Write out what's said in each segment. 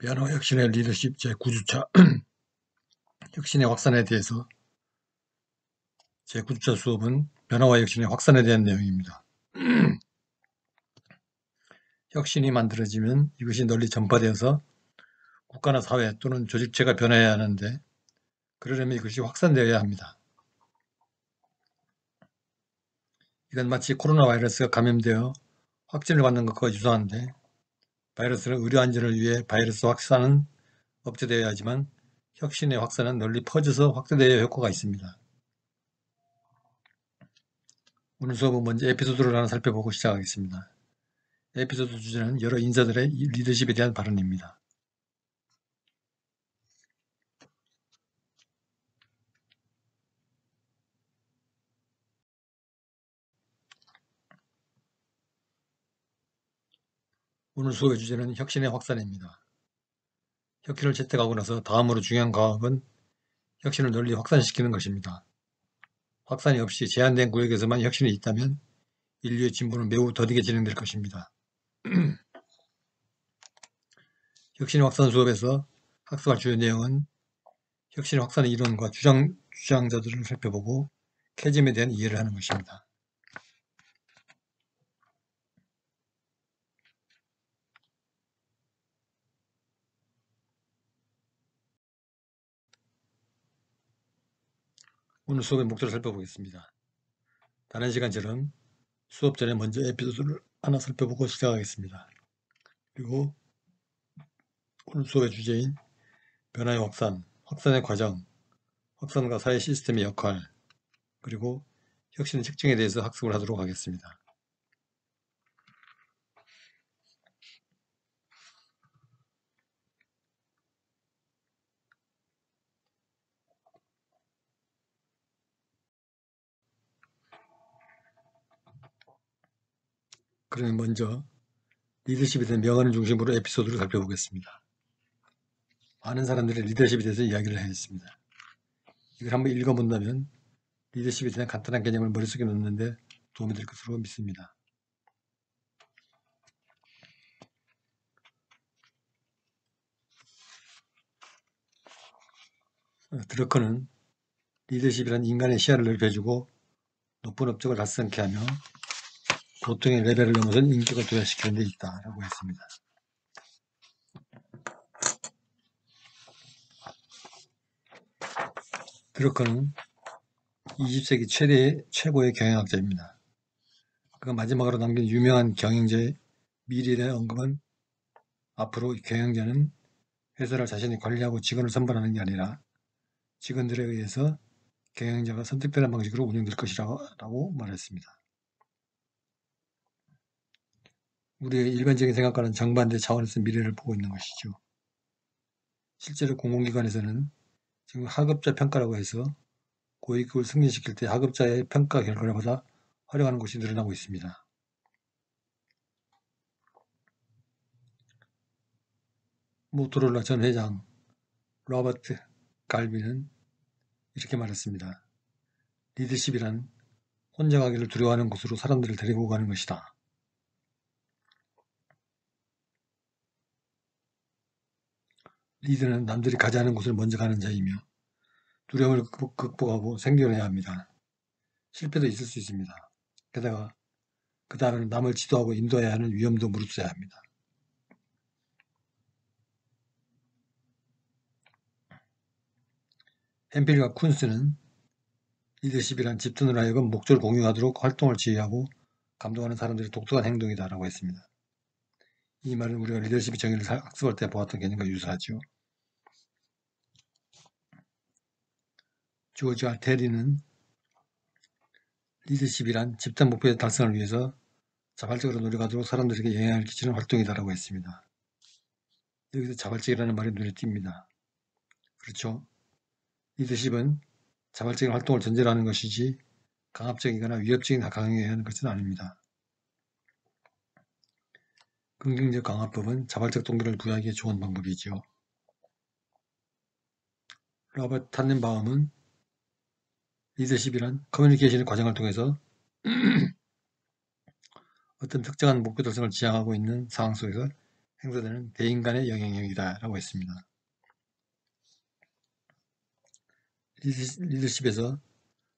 변화 혁신의 리더십 제9주차 혁신의 확산에 대해서 제9주차 수업은 변화와 혁신의 확산에 대한 내용입니다. 혁신이 만들어지면 이것이 널리 전파되어서 국가나 사회 또는 조직체가 변화해야 하는데 그러려면 이것이 확산되어야 합니다. 이건 마치 코로나 바이러스가 감염되어 확진을 받는 것과 유사한데 바이러스는 의료 안전을 위해 바이러스 확산은 억제되어야 하지만 혁신의 확산은 널리 퍼져서 확대되어야 효과가 있습니다. 오늘 수업은 먼저 에피소드를 하나 살펴보고 시작하겠습니다. 에피소드 주제는 여러 인사들의 리더십에 대한 발언입니다. 오늘 수업의 주제는 혁신의 확산입니다. 혁신을 채택하고 나서 다음으로 중요한 과업은 혁신을 널리 확산시키는 것입니다. 확산이 없이 제한된 구역에서만 혁신이 있다면 인류의 진보는 매우 더디게 진행될 것입니다. 혁신 확산 수업에서 학습할 주요 내용은 혁신 확산의 이론과 주장자들을 살펴보고 캐즘에 대한 이해를 하는 것입니다. 오늘 수업의 목적을 살펴보겠습니다. 다른 시간처럼 수업 전에 먼저 에피소드를 하나 살펴보고 시작하겠습니다. 그리고 오늘 수업의 주제인 변화의 확산, 확산의 과정, 확산과 사회 시스템의 역할, 그리고 혁신의 특징에 대해서 학습을 하도록 하겠습니다. 그러면 먼저 리더십에 대한 명언을 중심으로 에피소드를 살펴보겠습니다. 많은 사람들이 리더십에 대해서 이야기를 하였습니다. 이걸 한번 읽어본다면 리더십에 대한 간단한 개념을 머릿속에 넣는데 도움이 될 것으로 믿습니다. 드러커는 리더십이란 인간의 시야를 넓혀주고 높은 업적을 달성케 하며 보통의 레벨을 넘어선 인격을 도약시키는 데 있다라고 했습니다. 드러커는 20세기 최고의 경영학자입니다. 그가 마지막으로 남긴 유명한 경영자의 미래에 대한 언급은 앞으로 경영자는 회사를 자신이 관리하고 직원을 선발하는 게 아니라 직원들에 의해서 경영자가 선택되는 방식으로 운영될 것이라고 말했습니다. 우리의 일반적인 생각과는 정반대 차원에서 미래를 보고 있는 것이죠. 실제로 공공기관에서는 지금 하급자 평가라고 해서 고위급을 승진시킬 때 하급자의 평가 결과보다 활용하는 곳이 늘어나고 있습니다. 모토로라 전 회장 로버트 갈비는 이렇게 말했습니다. 리더십이란 혼자 가기를 두려워하는 곳으로 사람들을 데리고 가는 것이다. 리더는 남들이 가지 않은 곳을 먼저 가는 자이며 두려움을 극복하고 생존해야 합니다. 실패도 있을 수 있습니다. 게다가 그 다음에는 남을 지도하고 인도해야 하는 위험도 무릅써야 합니다. 햄필과 쿤스는 리더십이란 집단으로 하여금 목적을 공유하도록 활동을 지휘하고 감독하는 사람들의 독특한 행동이다 라고 했습니다. 이 말은 우리가 리더십의 정의를 학습할 때 보았던 개념과 유사하죠. 조지 알 테리는 리더십이란 집단 목표의 달성을 위해서 자발적으로 노력하도록 사람들에게 영향을 끼치는 활동이다 라고 했습니다. 여기서 자발적이라는 말이 눈에 띕니다. 그렇죠? 리더십은 자발적인 활동을 전제로 하는 것이지 강압적이거나 위협적인 강요해야 하는 것은 아닙니다. 긍정적 강화법은 자발적 동기를 부여하기에 좋은 방법이지요. 로버트 탄넨바움은 리더십이란 커뮤니케이션의 과정을 통해서 어떤 특정한 목표 달성을 지향하고 있는 상황 속에서 행사되는 대인 간의 영향력이다 라고 했습니다. 리더십에서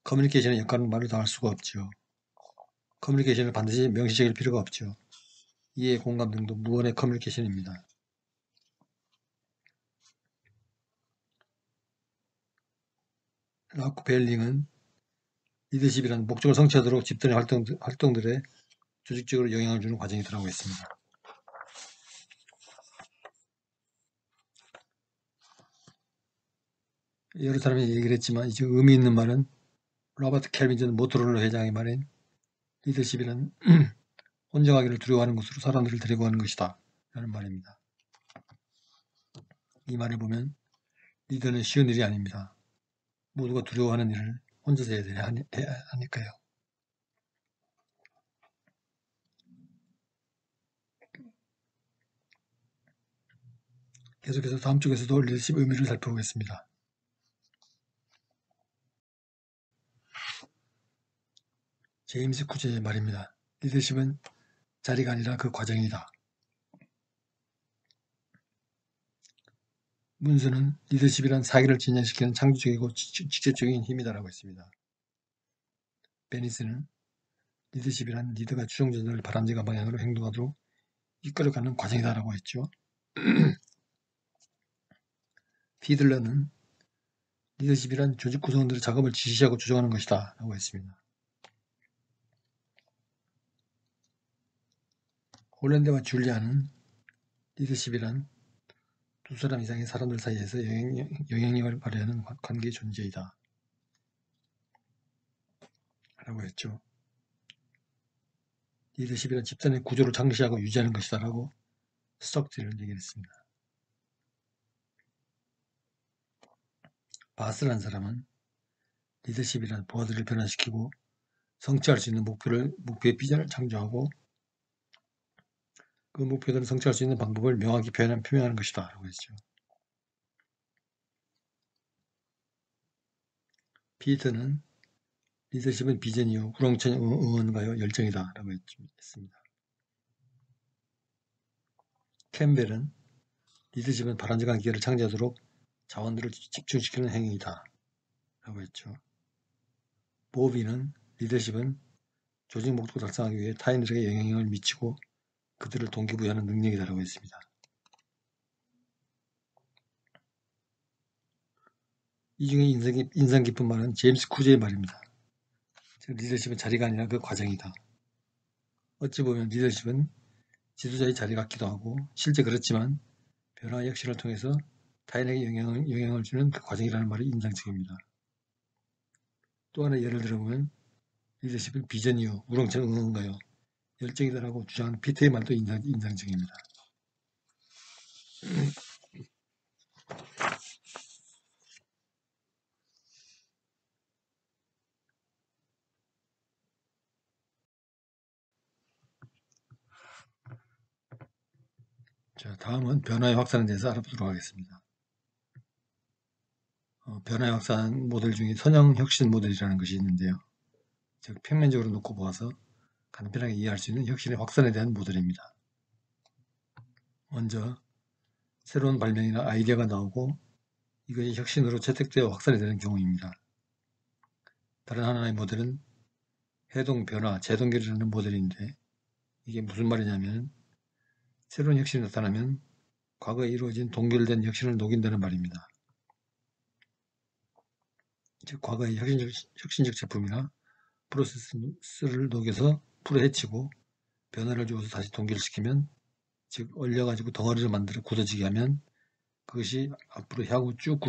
커뮤니케이션의 역할은 말로 다 할 수가 없죠. 커뮤니케이션을 반드시 명시적일 필요가 없죠. 이해, 공감 등도 무언의 커뮤니케이션입니다. 라쿠 벨링은 리더십이란 목적을 성취하도록 집단의 활동들에 조직적으로 영향을 주는 과정이라고 했습니다. 여러 사람이 얘기를 했지만 이제 의미 있는 말은 로버트 켈빈 전 모토로라 회장의 말인 리더십이란 혼자 가기를 두려워하는 것으로 사람들을 데리고 가는 것이다 라는 말입니다. 이 말을 보면 리더는 쉬운 일이 아닙니다. 모두가 두려워하는 일을 혼자서 해야 하니까요. 계속해서 다음 쪽에서도 리더십 의미를 살펴보겠습니다. 제임스 쿠제의 말입니다. 리더십은 자리가 아니라 그 과정이다. 문수는 리더십이란 사기를 진전시키는 창조적이고 직접적인 힘이다라고 했습니다. 베니스는 리더십이란 리더가 추종자들을 바람직한 방향으로 행동하도록 이끌어가는 과정이다라고 했죠. 피들러는 리더십이란 조직 구성원들의 작업을 지시하고 조정하는 것이다 라고 했습니다. 홀랜드와 줄리아는 리더십이란 두 사람 이상의 사람들 사이에서 영향력을 발휘하는 관계의 존재이다 라고 했죠. 리더십이란 집단의 구조를 창시하고 유지하는 것이다 라고 스톡디를 얘기를 했습니다. 바스라는 사람은 리더십이란 부하들을 변화시키고 성취할 수 있는 목표의 비전을 창조하고 그 목표들을 성취할 수 있는 방법을 명확히 표현하는 것이다 라고 했죠. 피터는 리더십은 비전이요 우렁찬 응원가요 열정이다 라고 했습니다. 캠벨은 리더십은 바람직한 기회를 창조하도록 자원들을 집중시키는 행위이다 라고 했죠. 보비는 리더십은 조직 목적을 달성하기 위해 타인들에게 영향력을 미치고 그들을 동기부여하는 능력이다 라고 했습니다. 이 중에 인상 깊은 말은 제임스 쿠제의 말입니다. 리더십은 자리가 아니라 그 과정이다. 어찌 보면 리더십은 지도자의 자리 같기도 하고 실제 그렇지만 변화와 혁신을 통해서 타인에게 영향을 주는 그 과정이라는 말이 인상적입니다. 또 하나 예를 들어보면 리더십은 비전이요 우렁찬 응원가요 열정이다라고 주장하는 피터의 말도 인상적입니다. 자, 다음은 변화의 확산에 대해서 알아보도록 하겠습니다. 변화의 확산 모델 중에 선형 혁신 모델이라는 것이 있는데요. 즉 평면적으로 놓고 보아서 간편하게 이해할 수 있는 혁신의 확산에 대한 모델입니다. 먼저 새로운 발명이나 아이디어가 나오고 이것이 혁신으로 채택되어 확산이 되는 경우입니다. 다른 하나의 모델은 해동, 변화, 재동결이라는 모델인데 이게 무슨 말이냐면 새로운 혁신이 나타나면 과거에 이루어진 동결된 혁신을 녹인다는 말입니다. 즉 과거의 혁신적 제품이나 프로세스를 녹여서 풀어 헤치고 변화를 주어서 다시 동결시키면 즉 얼려가지고 덩어리를 만들어 굳어지게 하면 그것이 앞으로 향후 쭉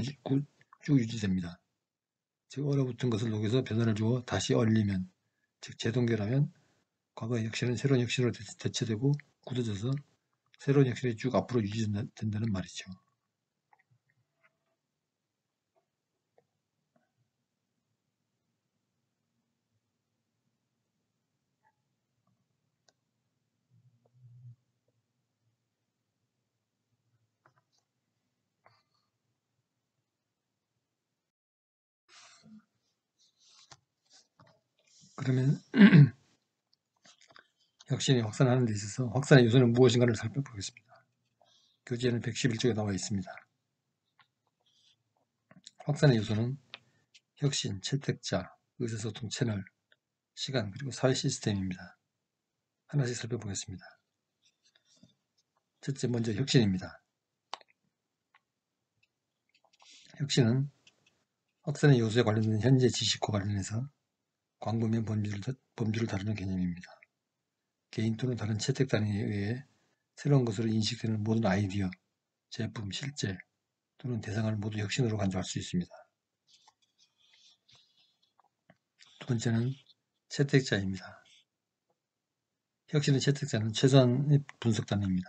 유지됩니다. 즉 얼어붙은 것을 녹여서 변화를 주어 다시 얼리면 즉 재동결하면 과거의 혁신은 새로운 혁신으로 대체되고 굳어져서 새로운 혁신이 쭉 앞으로 유지된다는 말이죠. 그러면 혁신이 확산하는 데 있어서 확산의 요소는 무엇인가를 살펴보겠습니다. 교재에는 111쪽에 나와 있습니다. 확산의 요소는 혁신, 채택자, 의사소통 채널, 시간, 그리고 사회 시스템입니다. 하나씩 살펴보겠습니다. 첫째, 먼저 혁신입니다. 혁신은 확산의 요소에 관련된 현재 지식과 관련해서 광범 및 범주를 다루는 개념입니다. 개인 또는 다른 채택 단위에 의해 새로운 것으로 인식되는 모든 아이디어, 제품, 실제 또는 대상을 모두 혁신으로 간주할 수 있습니다. 두 번째는 채택자입니다. 혁신의 채택자는 최소한의 분석 단위입니다.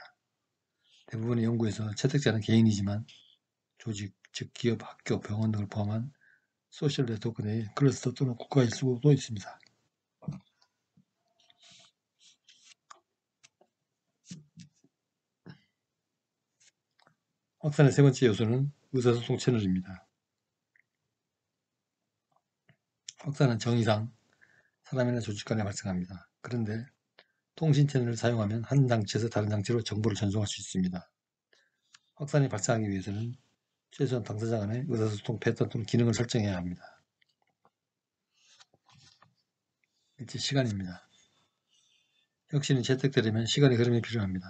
대부분의 연구에서 채택자는 개인이지만 조직, 즉 기업, 학교, 병원 등을 포함한 소셜 네트워크 내의 클러스터 또는 국가일 수도 있습니다. 확산의 세 번째 요소는 의사소통 채널입니다. 확산은 정의상 사람이나 조직 간에 발생합니다. 그런데 통신 채널을 사용하면 한 장치에서 다른 장치로 정보를 전송할 수 있습니다. 확산이 발생하기 위해서는 최소한 당사자 간의 의사소통 패턴 또는 기능을 설정해야 합니다. 이제 시간입니다. 혁신이 채택되려면 시간의 흐름이 필요합니다.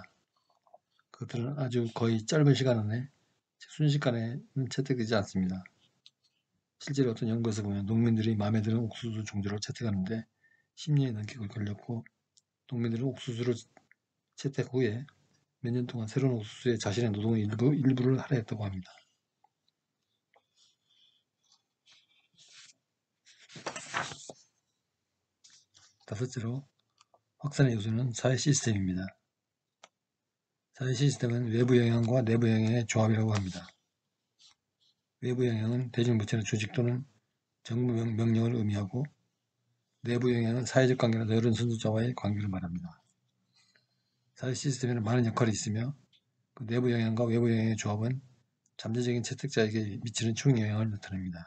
그것들은 아주 거의 짧은 시간 안에 순식간에는 채택되지 않습니다. 실제로 어떤 연구에서 보면 농민들이 마음에 드는 옥수수 종류를 채택하는데 10년이 넘게 걸렸고, 농민들은 옥수수를 채택 후에 몇 년 동안 새로운 옥수수에 자신의 노동의 일부를 할애했다고 합니다. 다섯째로 확산의 요소는 사회 시스템입니다. 사회 시스템은 외부 영향과 내부 영향의 조합이라고 합니다. 외부 영향은 대중부처의 조직 또는 정부 명령을 의미하고, 내부 영향은 사회적 관계나 여론 선수자와의 관계를 말합니다. 사회 시스템에는 많은 역할이 있으며 그 내부 영향과 외부 영향의 조합은 잠재적인 채택자에게 미치는 총 영향을 나타냅니다.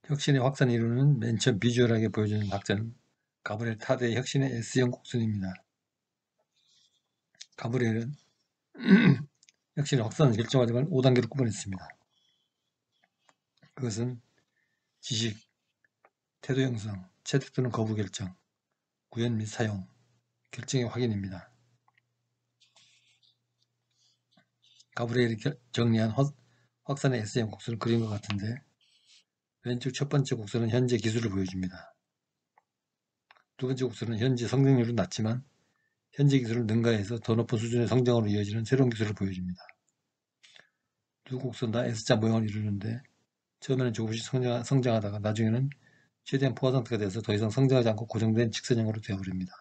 혁신의 확산 이론은 맨 처음 비주얼하게 보여주는 학자는 가브리엘 타데의 혁신의 S형 곡선입니다. 가브리엘은 혁신의 확산 결정 과정을 5단계로 구분했습니다. 그것은 지식, 태도 형성, 채택 또는 거부 결정, 구현 및 사용, 결정의 확인입니다. 가브리엘이 정리한 확산의 S형 곡선을 그린 것 같은데, 왼쪽 첫 번째 곡선은 현재 기술을 보여줍니다. 두 번째 곡선은 현재 성장률은 낮지만 현재 기술을 능가해서 더 높은 수준의 성장으로 이어지는 새로운 기술을 보여줍니다. 두 곡선 다 S자 모형을 이루는데, 처음에는 조금씩 성장하다가 나중에는 최대한 포화 상태가 돼서 더 이상 성장하지 않고 고정된 직선형으로 되어버립니다.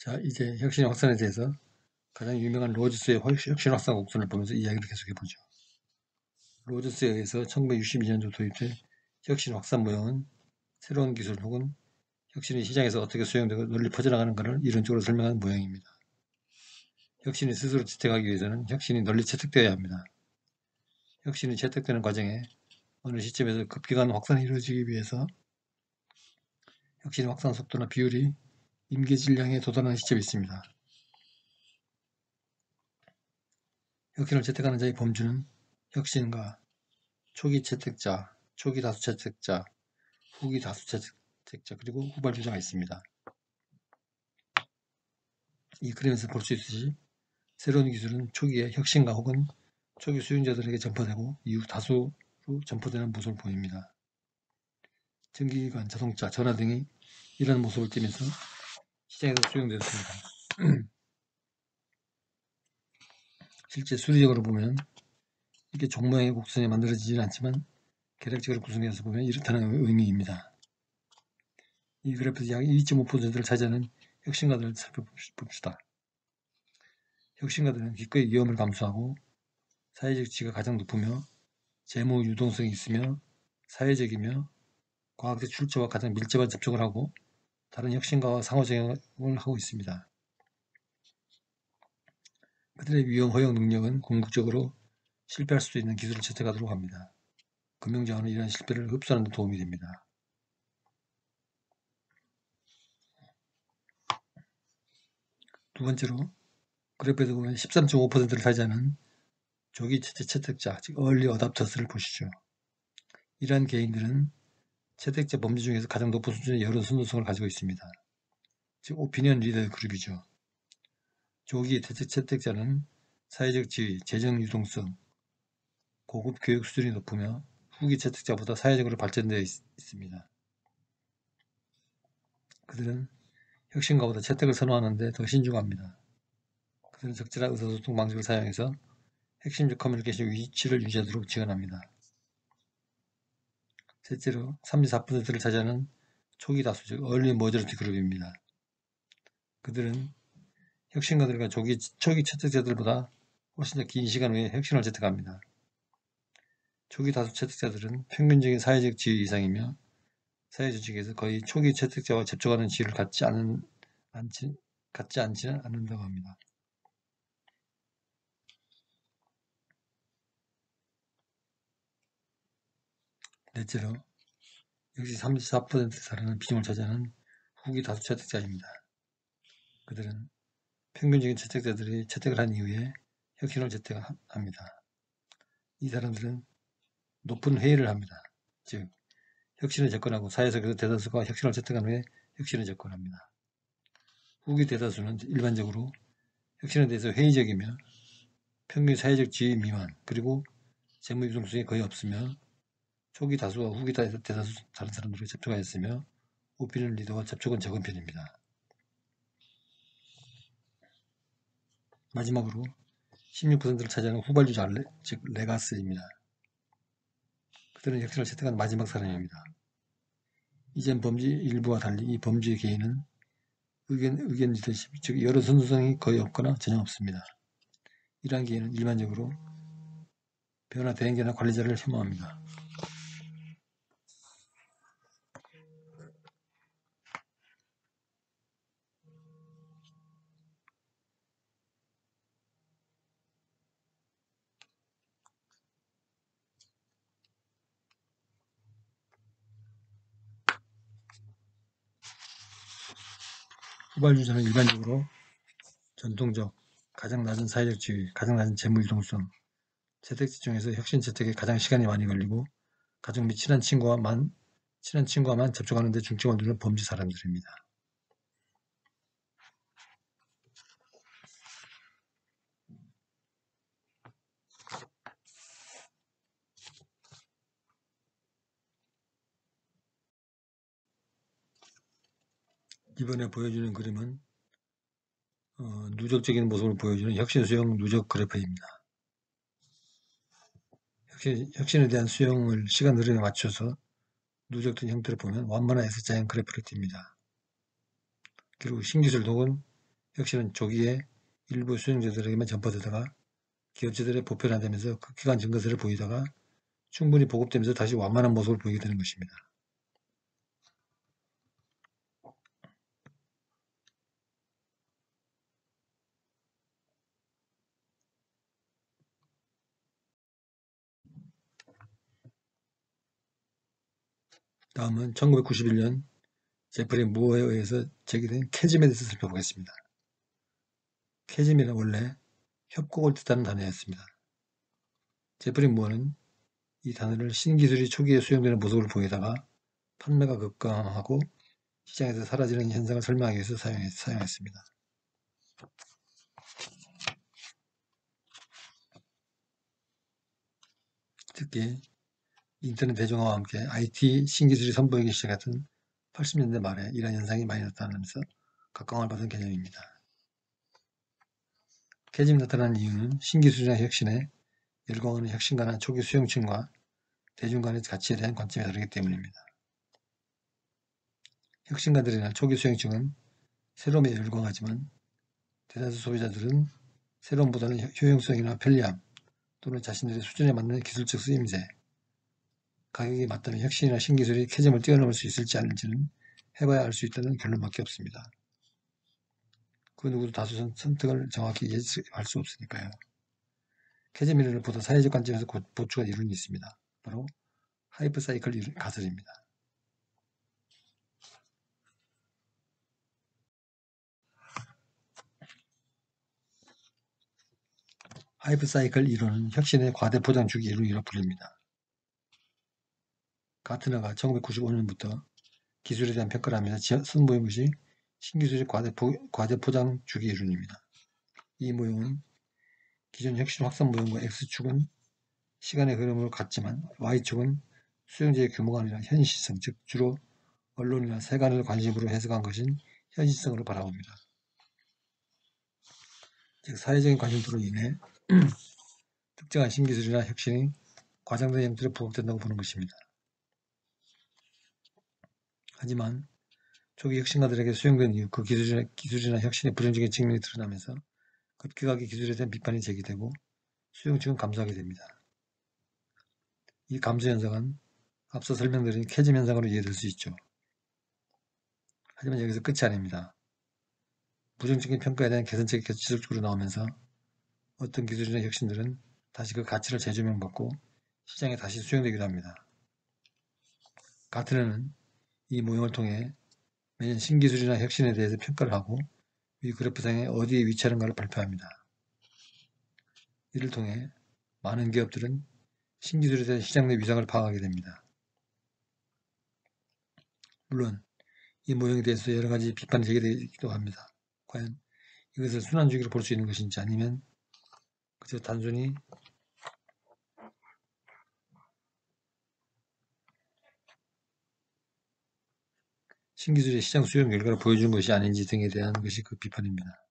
자, 이제 혁신의 확산에 대해서 가장 유명한 로저스의 혁신 확산 곡선을 보면서 이야기를 계속해보죠. 로저스에 의해서 1962년도 도입된 혁신 확산 모형은 새로운 기술 혹은 혁신이 시장에서 어떻게 수용되고 널리 퍼져나가는 것을 이론적으로 설명하는 모형입니다. 혁신이 스스로 채택하기 위해서는 혁신이 널리 채택되어야 합니다. 혁신이 채택되는 과정에 어느 시점에서 급격한 확산이 이루어지기 위해서 혁신의 확산 속도나 비율이 임계 질량에 도달하는 시점이 있습니다. 혁신을 채택하는 자의 범주는 혁신가, 초기 채택자, 초기 다수 채택자, 후기 다수 채택자, 그리고 후발주자가 있습니다. 이 그림에서 볼 수 있듯이 새로운 기술은 초기에 혁신가 혹은 초기 수용자들에게 전파되고 이후 다수로 전파되는 모습을 보입니다. 전기기관, 자동차, 전화 등이 이런 모습을 띠면서 시장에서 수용되었습니다. 실제 수리적으로 보면 이게 종모양의 곡선이 만들어지지는 않지만 계략적으로 구성되어서 보면 이렇다는 의미입니다. 이 그래프에서 약 2.5%를 차지하는 혁신가들을 살펴봅시다. 혁신가들은 기꺼이 위험을 감수하고 사회적 지위가 가장 높으며 재무 유동성이 있으며 사회적이며 과학적 출처와 가장 밀접한 접촉을 하고 다른 혁신가와 상호작용을 하고 있습니다. 그들의 위험 허용 능력은 궁극적으로 실패할 수도 있는 기술을 채택하도록 합니다. 금융자원은 이러한 실패를 흡수하는 데 도움이 됩니다. 두 번째로 그래프에서 보면 13.5%를 차지하는 조기 채택자, 즉 얼리 어답터스를 보시죠. 이러한 개인들은 채택자 범주 중에서 가장 높은 수준의 여론 순도성을 가지고 있습니다. 즉 오피니언 리더 그룹이죠. 조기 채택자는 사회적 지위, 재정 유동성, 고급 교육 수준이 높으며 후기 채택자보다 사회적으로 발전되어 있습니다. 그들은 혁신가보다 채택을 선호하는데 더 신중합니다. 그들은 적절한 의사소통 방식을 사용해서 핵심적 커뮤니케이션 위치를 유지하도록 지원합니다. 셋째로 34%를 차지하는 초기 다수, 즉 얼리 머저리티 그룹입니다. 그들은 혁신가들과 초기 채택자들보다 훨씬 더 긴 시간 후에 혁신을 채택합니다. 초기 다수 채택자들은 평균적인 사회적 지위 이상이며 사회 조직에서 거의 초기 채택자와 접촉하는 지위를 갖지 않지는 않는다고 합니다. 넷째로 역시 34%에 달하는 비중을 차지하는 후기 다수 채택자입니다. 그들은 평균적인 채택자들이 채택을 한 이후에 혁신을 채택합니다. 이 사람들은 높은 회의를 합니다. 즉 혁신을 접근하고 사회에서 대다수가 혁신을 채택한 후에 혁신을 접근합니다. 후기 대다수는 일반적으로 혁신에 대해서 회의적이며 평균 사회적 지위 미만, 그리고 재무 유동성이 거의 없으며 초기 다수와 후기 대다수 다른 사람들과 접촉하였으며 오피니언 리더와 접촉은 적은 편입니다. 마지막으로 16%를 차지하는 후발주자, 즉 레가스입니다. 그들은 혁신을 채택한 마지막 사람입니다. 이전 범죄 일부와 달리 이 범죄의 개인은 의견 리더십, 즉 여러 선수성이 거의 없거나 전혀 없습니다. 이러한 개인은 일반적으로 변화 대행자나 관리자를 혐오합니다. 후발주자는 일반적으로 전통적, 가장 낮은 사회적 지위, 가장 낮은 재무 유동성, 채택지 중에서 혁신 채택에 가장 시간이 많이 걸리고 가족 및 친한 친구와만 접촉하는 데 중점을 두는 범죄 사람들입니다. 이번에 보여주는 그림은 누적적인 모습을 보여주는 혁신 수용 누적 그래프입니다. 혁신에 대한 수용을 시간 흐름에 맞춰서 누적된 형태를 보면 완만한 S자형 그래프를 띱니다. 그리고 신기술 혹은 혁신은 조기에 일부 수용자들에게만 전파되다가 기업체들에 보편화되면서 극기간 증가세를 보이다가 충분히 보급되면서 다시 완만한 모습을 보이게 되는 것입니다. 다음은 1991년 제프리 무어에 의해서 제기된 캐즘에 대해서 살펴보겠습니다. 캐즘이란 원래 협곡을 뜻하는 단어였습니다. 제프리 무어는 이 단어를 신기술이 초기에 수용되는 모습을 보이다가 판매가 급감하고 시장에서 사라지는 현상을 설명하기 위해서 사용했습니다. 특히 인터넷 대중화와 함께 IT 신기술이 선보이기 시작했던 80년대 말에 이러한 현상이 많이 나타나면서 각광을 받은 개념입니다. 캐즘이 나타나는 이유는 신기술이나 혁신에 열광하는 혁신가나 초기 수용층과 대중 간의 가치에 대한 관점이 다르기 때문입니다. 혁신가들이나 초기 수용층은 새로움에 열광하지만 대다수 소비자들은 새로움보다는 효용성이나 편리함 또는 자신들의 수준에 맞는 기술적 쓰임새, 가격이 맞다면 혁신이나 신기술이 캐점을 뛰어넘을 수 있을지 아닐지는 해봐야 알 수 있다는 결론밖에 없습니다. 그 누구도 다수 선택을 정확히 예측할 수 없으니까요. 캐점 이론을 보다 사회적 관점에서 보충한 이론이 있습니다. 바로 하이프 사이클 가설입니다. 하이프 사이클 이론은 혁신의 과대 포장 주기 이론이라고 불립니다. 가트너가 1995년부터 기술에 대한 평가를 하면서 선보인 것이 신기술의 과대 포장 주기 이론입니다. 이 모형은 기존 혁신 확산 모형과 X축은 시간의 흐름으로 같지만 Y축은 수용자의 규모가 아니라 현실성, 즉 주로 언론이나 세간을 관심으로 해석한 것인 현실성으로 바라봅니다. 즉 사회적인 관심도로 인해 특정한 신기술이나 혁신이 과장된 형태로 부각된다고 보는 것입니다. 하지만 초기 혁신가들에게 수용된 이후 그 기술이나 혁신의 부정적인 측면이 드러나면서 급격하게 기술에 대한 비판이 제기되고 수용층은 감소하게 됩니다. 이 감소 현상은 앞서 설명드린 캐즘 현상으로 이해될 수 있죠. 하지만 여기서 끝이 아닙니다. 부정적인 평가에 대한 개선책이 계속 지속적으로 나오면서 어떤 기술이나 혁신들은 다시 그 가치를 재조명받고 시장에 다시 수용되기도 합니다. 가트너는 이 모형을 통해 매년 신기술이나 혁신에 대해서 평가를 하고 위 그래프상에 어디에 위치하는가를 발표합니다. 이를 통해 많은 기업들은 신기술에 대한 시장 내 위상을 파악하게 됩니다. 물론 이 모형에 대해서 여러 가지 비판이 제기되기도 합니다. 과연 이것을 순환주기로 볼 수 있는 것인지 아니면 그저 단순히 신기술의 시장 수용 결과를 보여준 것이 아닌지 등에 대한 것이 그 비판입니다.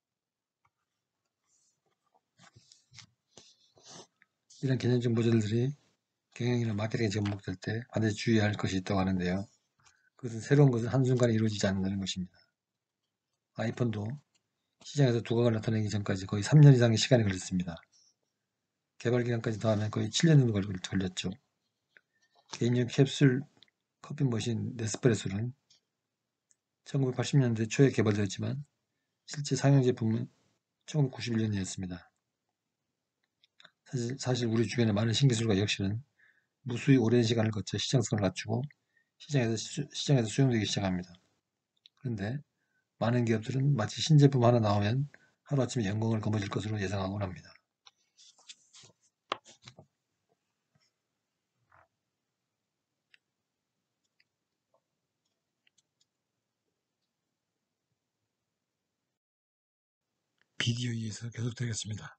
이런 개념적 모델들이 경영이나 마케팅에 접목될 때 반드시 주의해야 할 것이 있다고 하는데요. 그것은 새로운 것은 한순간에 이루어지지 않는다는 것입니다. 아이폰도 시장에서 두각을 나타내기 전까지 거의 3년 이상의 시간이 걸렸습니다. 개발 기간까지 더하면 거의 7년 정도 걸렸죠. 개인용 캡슐 커피 머신 네스프레소는 1980년대 초에 개발되었지만 실제 상용 제품은 1991년이었습니다. 사실 우리 주변의 많은 신기술과 혁신은 무수히 오랜 시간을 거쳐 시장성을 갖추고 시장에서 수용되기 시작합니다. 그런데 많은 기업들은 마치 신제품 하나 나오면 하루아침에 영광을 거머쥘 것으로 예상하곤 합니다. 비디오 2에서 계속되겠습니다.